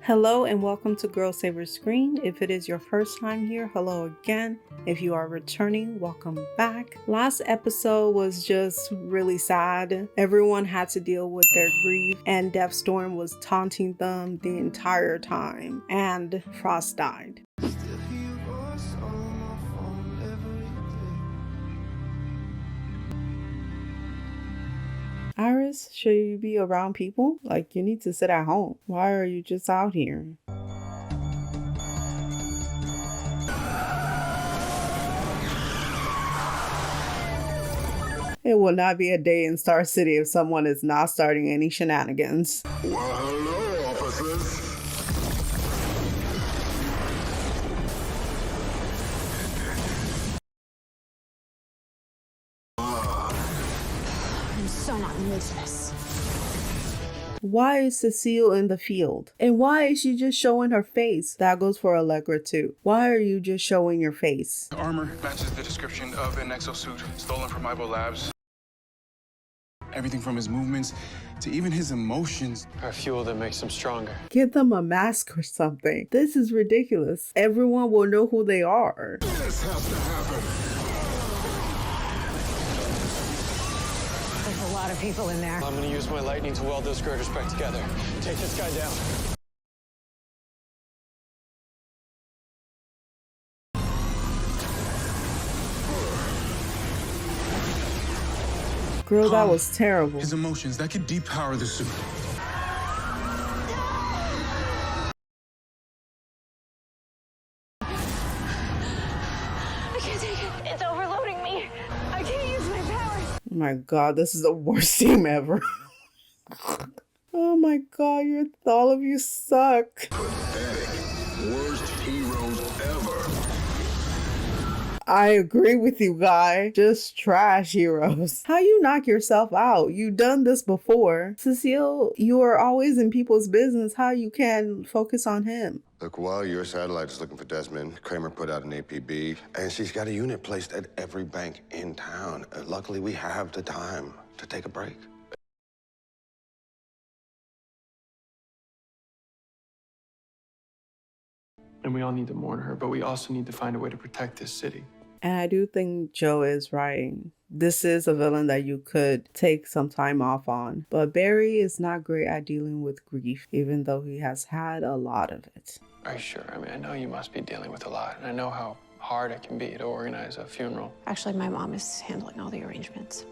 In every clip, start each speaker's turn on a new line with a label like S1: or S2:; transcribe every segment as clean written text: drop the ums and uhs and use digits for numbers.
S1: Hello and welcome to Girl Saver Screen. If it is your first time here, hello again. If you are returning, welcome back. Last episode was just really sad. Everyone had to deal with their grief and Deathstorm was taunting them the entire time and Frost died. Iris, should you be around people? Like, you need to sit at home. Why are you just out here? It will not be a day in Star City if someone is not starting any shenanigans.
S2: Well, hello, officers.
S3: I'm so not in the mood for this.
S1: Why is Cecile in the field? And why is she just showing her face? That goes for Allegra too. Why are you just showing your face?
S4: Armor matches the description of an exosuit stolen from Ibo Labs. Everything from his movements to even his emotions
S5: are fuel that makes him stronger.
S1: Give them a mask or something. This is ridiculous. Everyone will know who they are.
S2: This has to happen.
S3: There's a lot of people in there.
S5: I'm gonna use my lightning to weld those girders back together. Take this guy down.
S1: Girl, that was terrible.
S4: his emotions that could depower the suit.
S3: I can't take it. It's overloading me. I can't use my powers.
S1: Oh my god, this is the worst team ever. Oh my god, all of you suck.
S2: Pathetic. Worst heroes ever.
S1: I agree with you, guy. Just trash heroes. How you knock yourself out? You done this before. Cecile, you are always in people's business. How you can focus on him?
S6: Look, while your satellite is looking for Desmond, Kramer put out an APB, and she's got a unit placed at every bank in town. Luckily, we have the time to take a break.
S5: And we all need to mourn her, but we also need to find a way to protect this city.
S1: And I do think Joe is right. This is a villain that you could take some time off on. But Barry is not great at dealing with grief, even though he has had a lot of it.
S5: Are you sure? I mean, I know you must be dealing with a lot, and I know how hard it can be to organize a funeral.
S3: Actually, my mom is handling all the arrangements.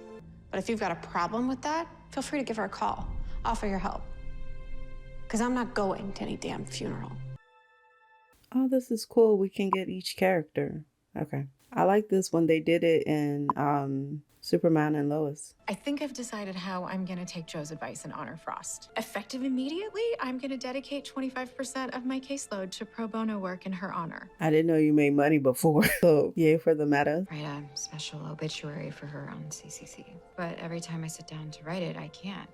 S3: But if you've got a problem with that, feel free to give her a call. Offer your help. Because I'm not going to any damn funeral.
S1: Oh, this is cool. We can get each character. Okay. I like this when they did it in Superman and Lois.
S7: I think I've decided how I'm going to take Joe's advice and honor Frost. Effective immediately, I'm going to dedicate 25% of my caseload to pro bono work in her honor.
S1: I didn't know you made money before, so yay for the meta.
S7: Write a special obituary for her on CCC. But every time I sit down to write it, I can't.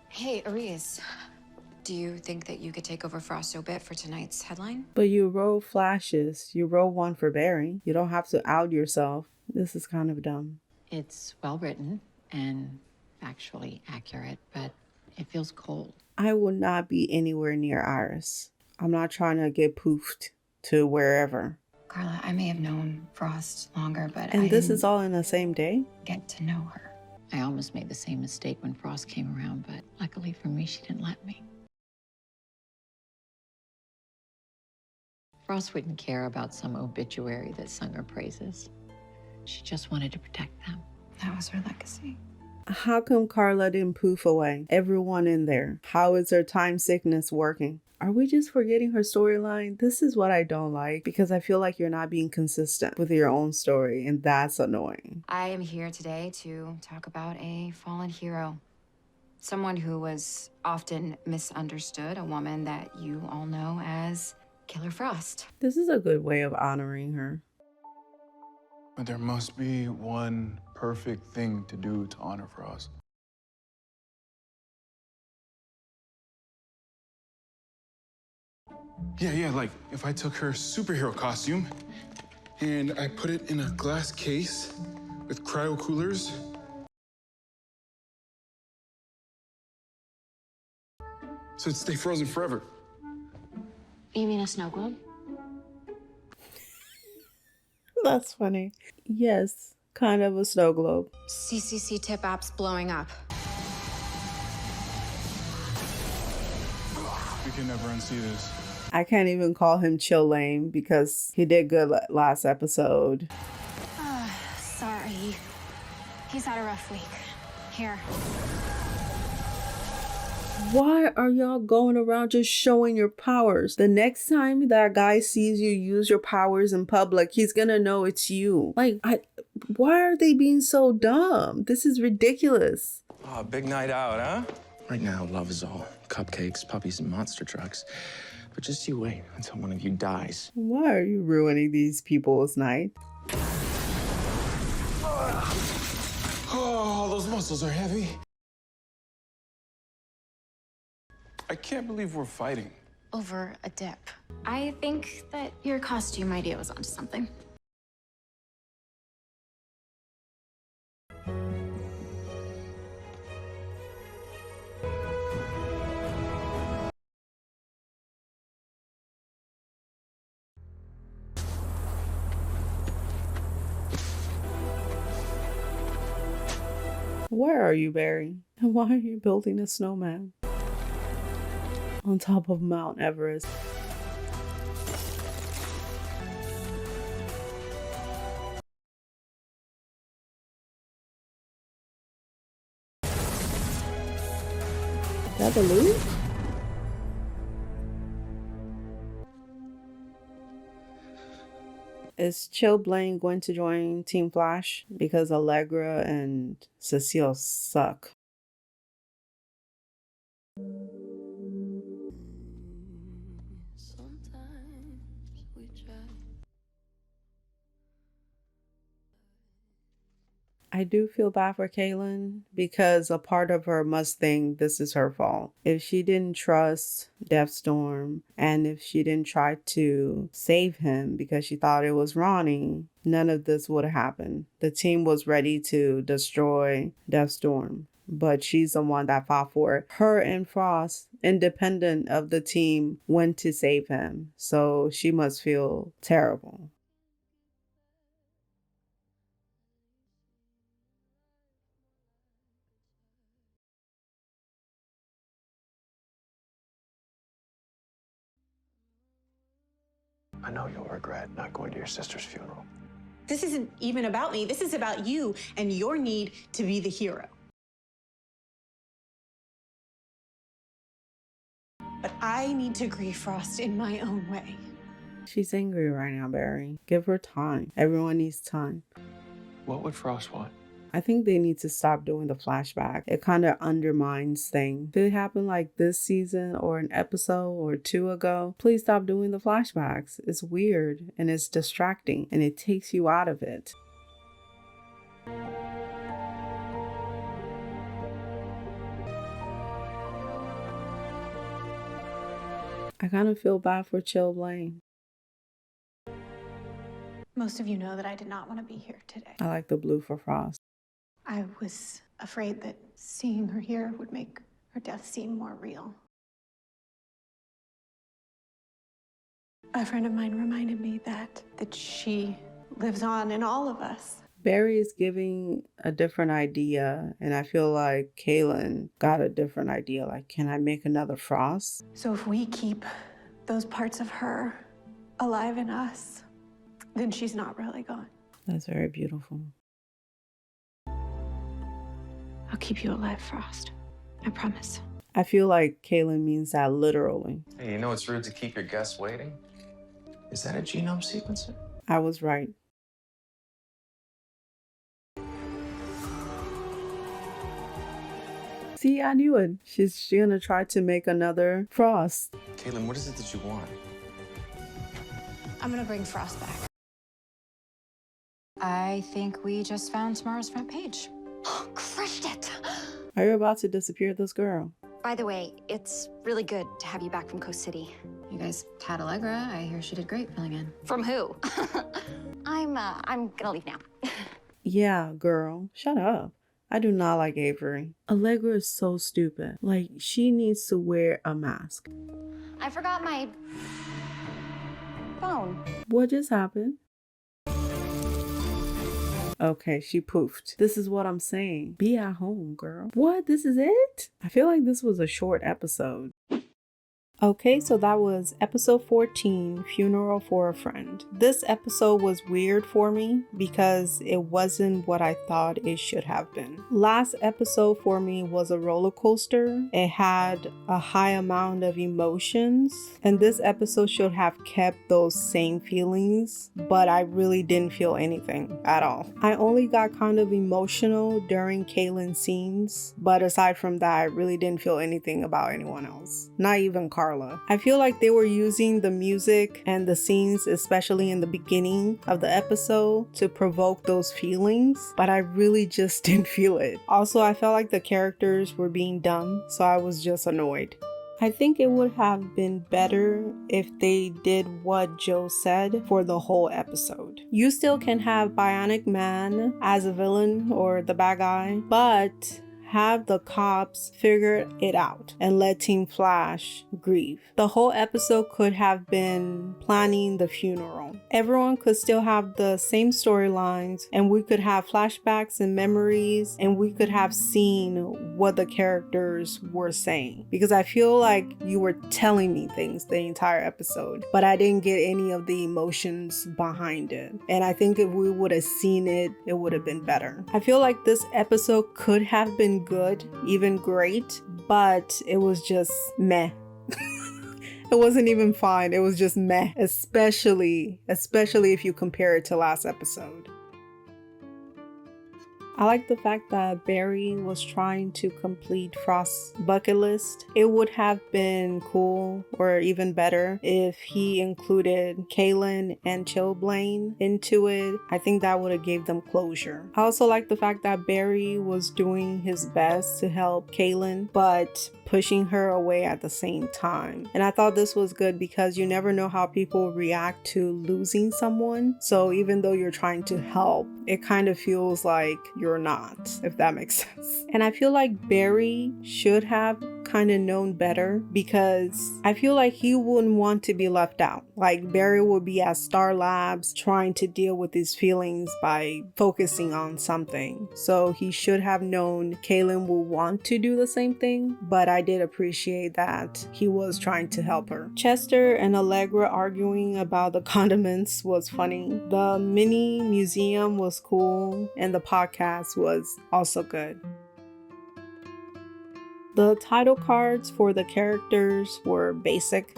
S7: Hey, Arias. Do you think that you could take over Frost's obit for tonight's headline?
S1: But you wrote flashes. You wrote one for Barry. You don't have to out yourself. This is kind of dumb.
S8: It's well written and factually accurate, but it feels cold.
S1: I will not be anywhere near Iris. I'm not trying to get poofed to wherever.
S7: Carla, I may have known Frost longer, but
S1: And
S7: I
S1: this
S7: didn't
S1: is all in the same day?
S7: get to know her.
S8: I almost made the same mistake when Frost came around, but luckily for me, she didn't let me. Frost wouldn't care about some obituary that sung her praises. She just wanted to protect them.
S7: That was her legacy.
S1: How come Carla didn't poof away? Everyone in there. How is her time sickness working? Are we just forgetting her storyline? This is what I don't like because I feel like you're not being consistent with your own story and that's annoying.
S7: I am here today to talk about a fallen hero. Someone who was often misunderstood, a woman that you all know as Killer Frost.
S1: This is a good way of honoring her.
S4: But there must be one perfect thing to do to honor Frost. Yeah, like if I took her superhero costume and I put it in a glass case with cryo coolers So it'd stay frozen forever.
S3: You mean a snow globe?
S1: That's funny. Yes, kind of a snow globe.
S3: CCC tip app's blowing up.
S4: We can never unsee this.
S1: I can't even call him chill lame because he did good last episode.
S3: Sorry. He's had a rough week. Here.
S1: Why are y'all going around just showing your powers? The next time that guy sees you use your powers in public, he's gonna know it's you. Like, why are they being so dumb? This is ridiculous.
S9: Oh, big night out, huh? Right now, love is all cupcakes, puppies, and monster trucks. But just you wait until one of you dies.
S1: Why are you ruining these people's night?
S4: Oh, those muscles are heavy. I can't believe we're fighting.
S3: Over a dip. I think that your costume idea was onto something.
S1: Where are you, Barry? And why are you building a snowman on top of Mount Everest? Is that the loot? Is Chill Blaine going to join Team Flash? Because Allegra and Cecile suck. I do feel bad for Kaylin because a part of her must think this is her fault. If she didn't trust Deathstorm and if she didn't try to save him because she thought it was Ronnie, none of this would have happened. The team was ready to destroy Deathstorm, but she's the one that fought for it. Her and Frost, independent of the team, went to save him. So she must feel terrible.
S5: I know you'll regret not going to your sister's funeral.
S10: This isn't even about me. This is about you and your need to be the hero. But I need to grieve Frost in my own way.
S1: She's angry right now, Barry. Give her time. Everyone needs time.
S5: What would Frost want?
S1: I think they need to stop doing the flashback. It kind of undermines things. If it happened like this season or an episode or two ago, please stop doing the flashbacks. It's weird and it's distracting and it takes you out of it. I kind of feel bad for Chill Blaine.
S10: Most of you know that I did not want to be here today.
S1: I like the blue for Frost.
S10: I was afraid that seeing her here would make her death seem more real. A friend of mine reminded me that she lives on in all of us.
S1: Barry is giving a different idea, and I feel like Kaylin got a different idea. Like, can I make another Frost?
S10: So if we keep those parts of her alive in us, then she's not really gone.
S1: That's very beautiful.
S3: I'll keep you alive, Frost. I promise.
S1: I feel like Kaylin means that literally.
S9: Hey, you know it's rude to keep your guests waiting? Is that a genome sequencer?
S1: I was right. See, I knew it. She's gonna try to make another Frost.
S9: Caitlin, what is it that you want?
S3: I'm gonna bring Frost back.
S7: I think we just found tomorrow's front page.
S11: Crushed it!
S1: Are you about to disappear this girl?
S11: By the way, it's really good to have you back from Coast City.
S7: You guys had Allegra. I hear she did great filling in.
S11: From who? I'm gonna leave now.
S1: Yeah, girl. Shut up. I do not like Avery. Allegra is so stupid. Like, she needs to wear a mask.
S11: I forgot my phone.
S1: What just happened? Okay, she poofed. This is what I'm saying. Be at home, girl. What? This is it? I feel like this was a short episode. Okay, so that was episode 14, Funeral for a Friend. This episode was weird for me because it wasn't what I thought it should have been. Last episode for me was a roller coaster. It had a high amount of emotions, and this episode should have kept those same feelings, but I really didn't feel anything at all. I only got kind of emotional during Kaylin's scenes, but aside from that, I really didn't feel anything about anyone else. Not even Carla. I feel like they were using the music and the scenes, especially in the beginning of the episode, to provoke those feelings, but I really just didn't feel it. Also, I felt like the characters were being dumb, so I was just annoyed. I think it would have been better if they did what Joe said for the whole episode. You still can have Bionic Man as a villain or the bad guy, but have the cops figure it out and let Team Flash grieve. The whole episode could have been planning the funeral. Everyone could still have the same storylines, and we could have flashbacks and memories, and we could have seen what the characters were saying. Because I feel like you were telling me things the entire episode, but I didn't get any of the emotions behind it. And I think if we would have seen it, it would have been better. I feel like this episode could have been good, even great, but it was just meh. It wasn't even fine. It was just meh, especially if you compare it to last episode. I like the fact that Barry was trying to complete Frost's bucket list. It would have been cool or even better if he included Kaylin and Chilblain into it. I think that would have gave them closure. I also like the fact that Barry was doing his best to help Kaylin, but pushing her away at the same time. And I thought this was good because you never know how people react to losing someone. So even though you're trying to help, it kind of feels like you're not, if that makes sense. And I feel like Barry should have kind of known better, because I feel like he wouldn't want to be left out. Like, Barry would be at Star Labs trying to deal with his feelings by focusing on something. So he should have known Kaylin will want to do the same thing, but I did appreciate that he was trying to help her. Chester and Allegra arguing about the condiments was funny. The mini museum was cool, and the podcast was also good. The title cards for the characters were basic.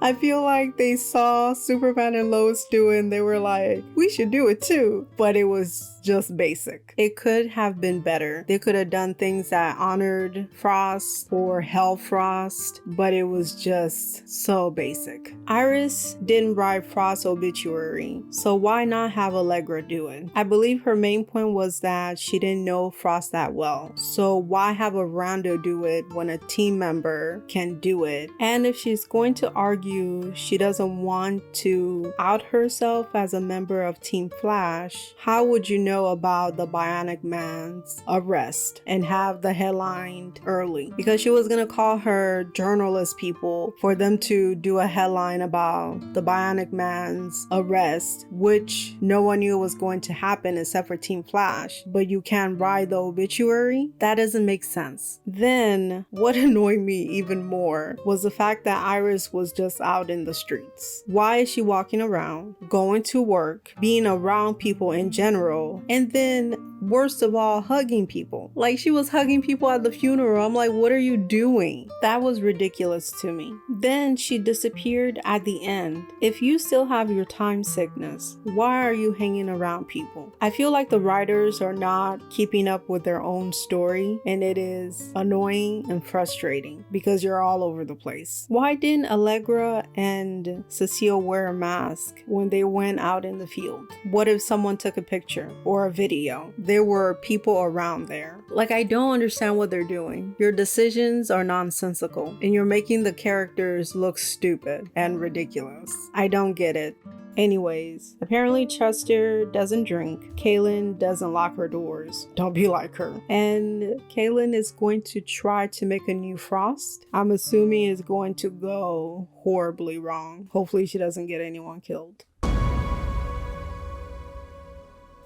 S1: I feel like they saw Superman and Lois do it and they were like, we should do it too. But it was just basic. It could have been better. They could have done things that honored Frost or held Frost, but it was just so basic. Iris didn't write Frost's obituary, so why not have Allegra do it? I believe her main point was that she didn't know Frost that well, so why have a rando do it when a team member can do it? And if she's going to argue she doesn't want to out herself as a member of Team Flash, how would you know about the Bionic Man's arrest and have the headline early? Because she was gonna call her journalist people for them to do a headline about the Bionic Man's arrest, which no one knew was going to happen except for Team Flash, but you can't write the obituary? That doesn't make sense. Then what annoyed me even more was the fact that Iris was just out in the streets. Why is she walking around, going to work, being around people in general, and then worst of all, hugging people? Like, she was hugging people at the funeral. I'm like, what are you doing? That was ridiculous to me. Then she disappeared at the end. If you still have your time sickness, why are you hanging around people? I feel like the writers are not keeping up with their own story, and it is annoying and frustrating because you're all over the place. Why didn't Allegra and Cecile wear a mask when they went out in the field? What if someone took a picture or a video? There were people around there. Like, I don't understand what they're doing. Your decisions are nonsensical and you're making the characters look stupid and ridiculous. I don't get it. Anyways, apparently Chester doesn't drink. Kaylin doesn't lock her doors. Don't be like her. And Kaylin is going to try to make a new Frost. I'm assuming it's going to go horribly wrong. Hopefully she doesn't get anyone killed.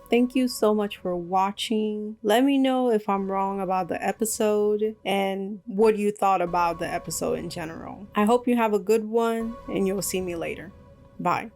S1: Thank you so much for watching. Let me know if I'm wrong about the episode and what you thought about the episode in general. I hope you have a good one and you'll see me later. Bye.